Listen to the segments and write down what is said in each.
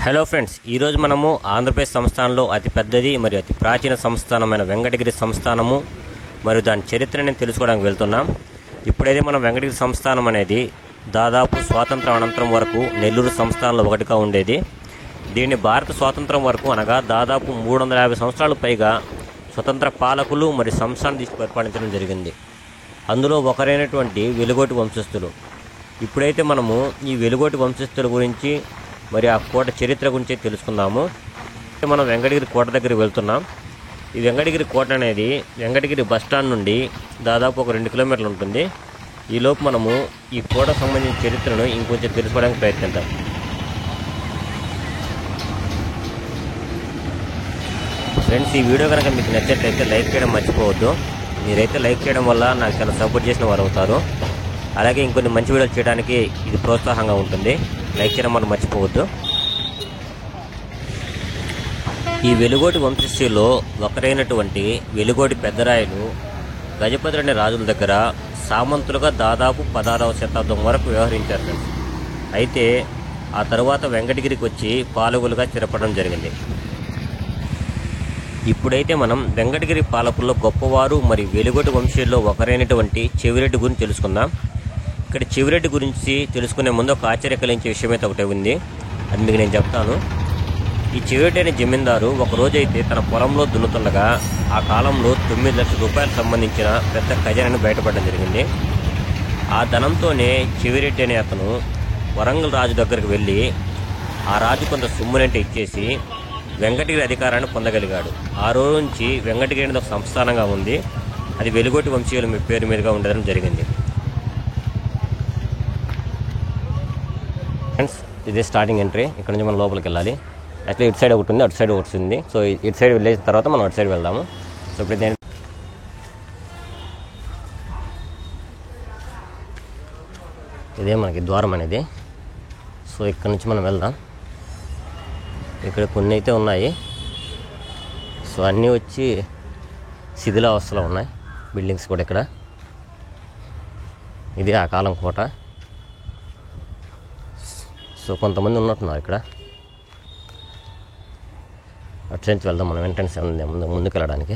Hello friends, ఈరోజు మనము ఆంధ్రప్రదేశ్ సంస్థానంలో అతి పెద్దది మరియు అతి ప్రాచీన సంస్థానమైన వెంకటగిరి సంస్థానము మరియు దాని చరిత్రని తెలుసుకోవడానికి వెళ్తున్నాం. ఇప్పుడైతే మనం వెంకటగిరి సంస్థానం అనేది దాదాపు స్వాతంత్రం అనంతరం వరకు నెల్లూరు సంస్థానంలో ఒకటిగా ఉండేది. దీన్ని భారత స్వాతంత్రం వరకు అనగా దాదాపు 350 సంవత్సరాలు పైగా స్వతంత్ర పాలకులు మరియు సంస్థానం తీసుకు పరిపాలించడం జరిగింది. అందులో ఒకరైనటువంటి వెలుగోటి వంశస్థులు. ఇప్పుడైతే మనము ఈ వెలుగోటి వంశస్థుల గురించి మరి ఆ కోట చరిత్ర గురించి తెలుసుకుందాము. మనం వెంకటగిరి కోట దగ్గరికి వెళ్తున్నాం. ఈ వెంకటగిరి కోట అనేది వెంకటగిరి బస్టాండ్ నుండి దాదాపు ఒక 2 కిలోమీటర్లు ఉంటుంది. ఈలోపు మనము ఈ కోటకు సంబంధించిన చరిత్రను ఇంకొంచెం తెలుసుకోవడానికి ప్రయత్నిద్దాం. ఫ్రెండ్స్, ఈ వీడియో కనుక మీకు నచ్చినట్లయితే లైక్ చేయడం మర్చిపోవద్దు. మీరైతే లైక్ చేయడం వల్ల నాకు చాలా సపోర్ట్ చేసిన వారు అవుతారు. అలాగే ఇంకొన్ని మంచి వీడియోలు చేయడానికి ఇది ప్రోత్సాహంగా ఉంటుంది. లైక్ చేయడం మనం మర్చిపోవద్దు. ఈ వెలుగోటి వంశస్థుల్లో ఒకరైనటువంటి వెలుగోటి పెద్దరాయలు గజపతి అనే రాజుల దగ్గర సామంతులుగా దాదాపు 16వ శతాబ్దం వరకు వ్యవహరించారు. అయితే ఆ తర్వాత వెంకటగిరికి వచ్చి పాలకులుగా స్థిరపడడం జరిగింది. ఇప్పుడైతే మనం వెంకటగిరి పాలకుల్లో గొప్పవారు మరియు వెలుగోటి వంశీయుల్లో ఒకరైనటువంటి చెవిరెడ్డి గురించి తెలుసుకుందాం. ఇక్కడ చెవిరెడ్డి గురించి తెలుసుకునే ముందు ఒక ఆశ్చర్య కలిగించే విషయం అయితే ఒకటే ఉంది. అది మీకు నేను చెప్తాను. ఈ చెవిరెడ్డి అనే జమీందారు ఒకరోజైతే తన పొలంలో దున్నుతుండగా ఆ కాలంలో 9 లక్షల రూపాయలకు సంబంధించిన పెద్ద ఖజానాను బయటపడడం జరిగింది. ఆ ధనంతోనే చెవిరెడ్డి అనే అతను వరంగల్ రాజు దగ్గరికి వెళ్ళి ఆ రాజు కొంత సొమ్మునంటే ఇచ్చేసి వెంకటగిరి అధికారాన్ని పొందగలిగాడు. ఆ రోజు నుంచి వెంకటగిరి అనేది ఒక సంస్థానంగా ఉంది. అది వెలుగోటి వంశీయుల పేరు మీదుగా ఉండడం జరిగింది. ఫ్రెండ్స్, ఇదే స్టార్టింగ్ ఎంట్రీ. ఇక్కడ నుంచి మనం లోపలికి వెళ్ళాలి. యాక్చువల్లీ ఇటు సైడ్ ఒకటి ఉంది, అటు సైడ్ ఒకటి ఉంది. సో ఇటు సైడ్ వెళ్ళిన తర్వాత మనం అటు సైడ్ వెళ్దాము. సో ఇప్పుడు ఇదే మనకి ద్వారం అనేది. సో ఇక్కడ నుంచి మనం వెళ్దాం. ఇక్కడ కొన్ని అయితే ఉన్నాయి. సో అన్నీ వచ్చి శిథిలావస్థలో ఉన్నాయి. బిల్డింగ్స్ కూడా ఇక్కడ. ఇది ఆ కాలం కోట. సో కొంతమంది ఉన్నట్టున్నారు ఇక్కడ. అటు నుంచి వెళ్దాం. మనం ఎంట్రన్స్ ఉంది ముందుకు వెళ్ళడానికి.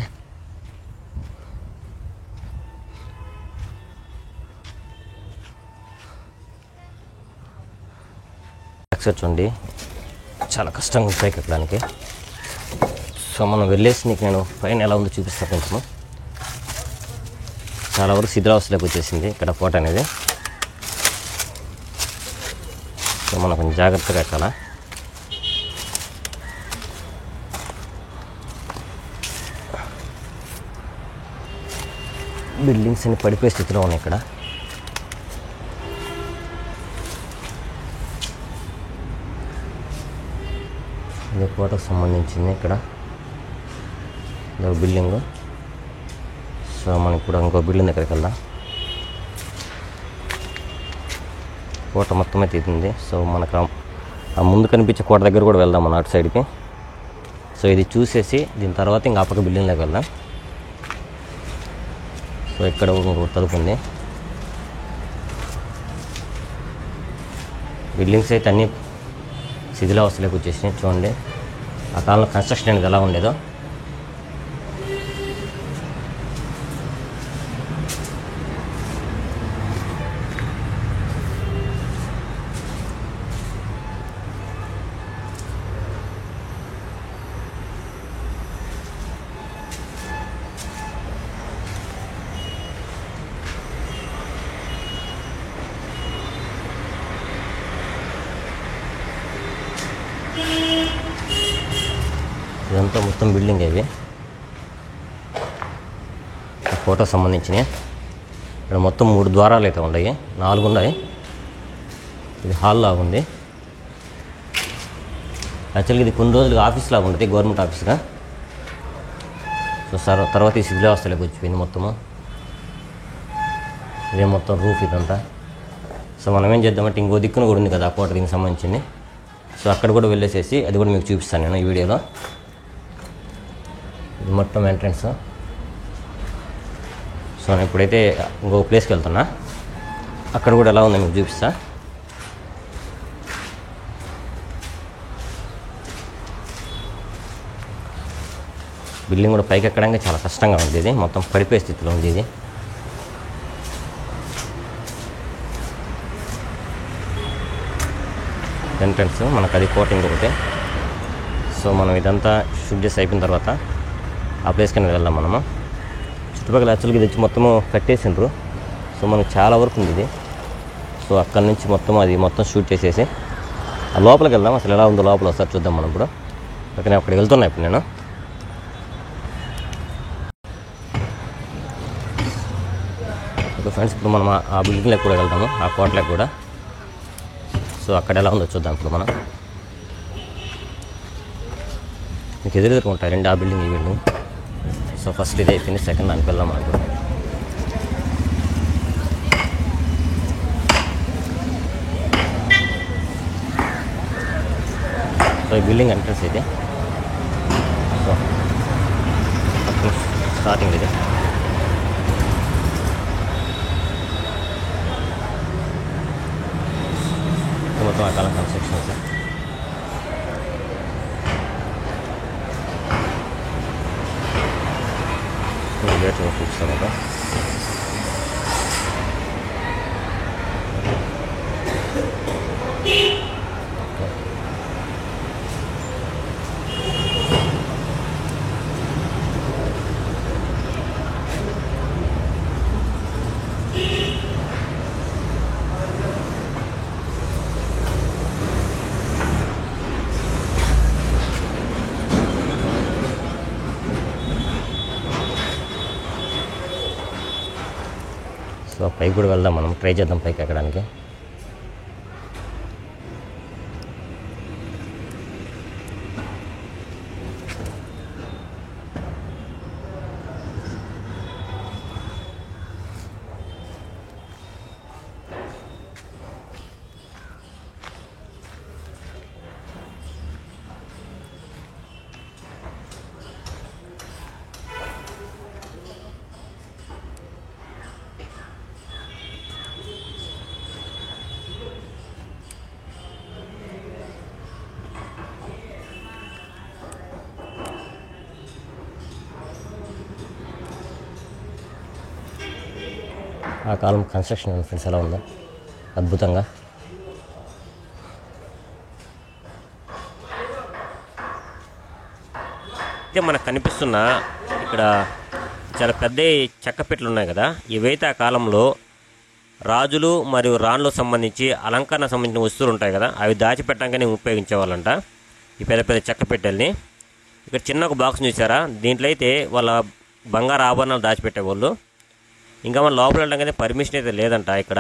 చూడండి, చాలా కష్టంగా ఉంటాయి ఎక్కడానికి. సో మనం వెళ్ళేసి నీకు నేను పైన ఎలా ఉందో చూపిస్తాను. కొంచెము చాలా వరకు శిథిలావస్థలోకి వచ్చేసింది ఇక్కడ కోట అనేది. సో మనం కొంచెం జాగ్రత్తగా ఎక్కాలా. బిల్డింగ్స్ అన్ని పడిపోయే స్థితిలో ఉన్నాయి ఇక్కడ. ఇది కోటకు సంబంధించింది. ఇక్కడ ఇదొక బిల్డింగు. సో మనం ఇప్పుడు ఇంకో బిల్డింగ్ దగ్గరికి వెళ్దాం. కోట మొత్తం అయితే ఇది. సో మనకు ఆ ముందు కనిపించే కోట దగ్గర కూడా వెళ్దాం మనం అటు సైడ్కి. సో ఇది చూసేసి దీని తర్వాత ఇంకా పక్క బిల్డింగ్లోకి వెళ్దాం. సో ఇక్కడ ఇంకొక తలుపు ఉంది. బిల్డింగ్స్ అయితే అన్నీ శిథిలావస్థలోకి వచ్చేసినాయి. చూడండి ఆ కాలంలో కన్స్ట్రక్షన్ అనేది ఎలా ఉండేదో. ఇదంతా మొత్తం బిల్డింగ్. ఇవి కోటకు సంబంధించినవి. ఇక్కడ మొత్తం 3 ద్వారాలు అయితే ఉన్నాయి. 4 ఉన్నాయి. ఇది హాల్ లాగా ఉంది. యాక్చువల్గా ఇది కొన్ని రోజులుగా ఆఫీస్ లాగా ఉంటుంది, గవర్నమెంట్ ఆఫీస్గా. సో తర్వాత ఈ శిథిలావస్థలోకి వచ్చిపోయింది మొత్తము. ఇదే మొత్తం రూఫ్ ఇదంతా. సో మనం ఏం చేద్దామంటే ఇంకో దిక్కున కూడా ఉంది కదా ఆ కోట, దీనికి సంబంధించింది. సో అక్కడ కూడా వెళ్ళేసేసి అది కూడా మీకు చూపిస్తాను నేను ఈ వీడియోలో. ఇది మొత్తం ఎంట్రన్స్. సో నేను ఇప్పుడైతే ఇంకో ప్లేస్కి వెళ్తున్నా. అక్కడ కూడా ఎలా ఉందో మీకు చూపిస్తా. బిల్డింగ్ కూడా పైకి ఎక్కడానికి చాలా కష్టంగా ఉంది. ఇది మొత్తం పడిపోయే స్థితిలో ఉంది. ఇది ఎంట్రన్స్ మనకు అది కోటింగ్ ఒకటి. సో మనం ఇదంతా షూట్ చేసి అయిపోయిన తర్వాత ఆ ప్లేస్ కింద వెళ్దాం. మనము చుట్టుపక్కల యాక్చువల్గా ఇది వచ్చి మొత్తము కట్టేసిండ్రు. సో మనకు చాలా వరకు ఉంది ఇది. సో అక్కడి నుంచి మొత్తం షూట్ చేసేసి ఆ లోపలికి వెళ్దాం. అసలు ఎలా ఉందో లోపల ఒకసారి చూద్దాం మనం ఇప్పుడు. ఓకే, నేను అక్కడికి వెళ్తున్నా ఇప్పుడు నేను. ఓకే ఫ్రెండ్స్, ఇప్పుడు మనం ఆ బిల్డింగ్లోకి కూడా వెళ్దాము, ఆ కోటలోకి కూడా. సో అక్కడ ఎలా ఉందో చూద్దాం ఇప్పుడు మనం. మీకు ఎదురు ఉంటాయి రెండు, ఆ బిల్డింగ్ ఈ బిల్డింగ్. సో ఫస్ట్ ఇది అయిపోయింది, సెకండ్ దానికి వెళ్దాం మనం ఇప్పుడు. సో ఈ బిల్డింగ్ ఎంట్రన్స్ ఇది. సో స్టార్టింగ్ ఇది. మొత్తం ఆ కాలం కన్స్ట్రక్షన్స్. గేట్ చూపిస్తాను కదా. సో పైకి కూడా వెళ్దాం, మనం ట్రై చేద్దాం పైకి ఎక్కడానికి. ఆ కాలం కన్స్ట్రక్షన్ ఫ్రెండ్స్ ఎలా ఉందో అద్భుతంగా. అయితే మనకు కనిపిస్తున్న ఇక్కడ చాలా పెద్ద చెక్క పెట్టెలు ఉన్నాయి కదా, ఇవైతే ఆ కాలంలో రాజులు మరియు రాణులకు సంబంధించి అలంకరణ సంబంధించిన వస్తువులు ఉంటాయి కదా, అవి దాచిపెట్టడానికి ఉపయోగించేవాళ్ళంట ఈ పెద్ద పెద్ద చెక్క పెట్టెల్ని. ఇక్కడ చిన్న ఒక బాక్స్ చూసారా, దీంట్లో అయితే వాళ్ళ బంగారు ఆభరణాలు దాచిపెట్టేవాళ్ళు. ఇంకా మన లోపల వెళ్ళడానికి పర్మిషన్ అయితే లేదంట. ఇక్కడ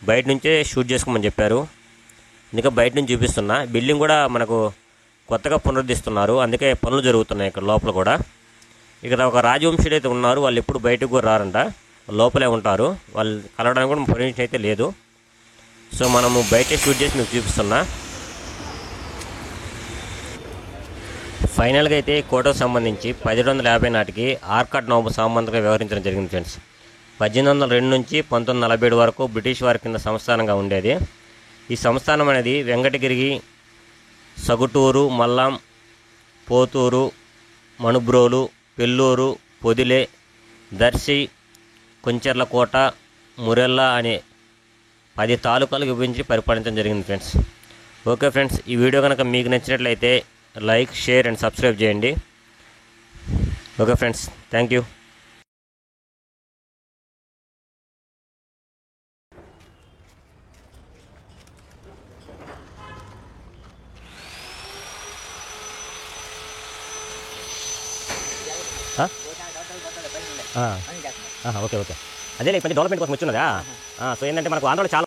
బయట నుంచే షూట్ చేసుకోమని చెప్పారు. ఇంకా బయట నుంచి చూపిస్తున్నా. బిల్డింగ్ కూడా మనకు కొత్తగా పునరుద్ధరిస్తున్నారు, అందుకే పనులు జరుగుతున్నాయి ఇక్కడ లోపల కూడా. ఇక్కడ ఒక రాజవంశీయులు అయితే ఉన్నారు, వాళ్ళు ఎప్పుడు బయటకు కూడా రారంట, లోపలే ఉంటారు. వాళ్ళు కలవడానికి కూడా పర్మిషన్ అయితే లేదు. సో మనము బయటే షూట్ చేసి మీకు చూపిస్తున్నా. ఫైనల్గా అయితే కోటకు సంబంధించి 1750 నాటికి ఆర్కాట్ నౌబ సామంతగా వ్యవహరించడం జరిగింది ఫ్రెండ్స్. 1802 నుంచి 1947 వరకు బ్రిటిష్ వారి కింద సంస్థానంగా ఉండేది. ఈ సంస్థానం అనేది వెంకటగిరి, సగుటూరు, మల్లాం, పోతూరు, మణుబ్రోలు, పెల్లూరు, పొదిలే, దర్శి, కొంచెర్లకోట, మురెల్ల అనే 10 తాలూకాలు విభజించి పరిపాలించడం జరిగింది ఫ్రెండ్స్. ఓకే ఫ్రెండ్స్, ఈ వీడియో కనుక మీకు నచ్చినట్లయితే లైక్, షేర్ అండ్ సబ్స్క్రైబ్ చేయండి. Okay friends, thank you. Okay okay, అదే కొంచెం డెవలప్మెంట్ కోసం వచ్చిన్నదా. సో ఏంటంటే మనకు ఆంధ్రలో చాలా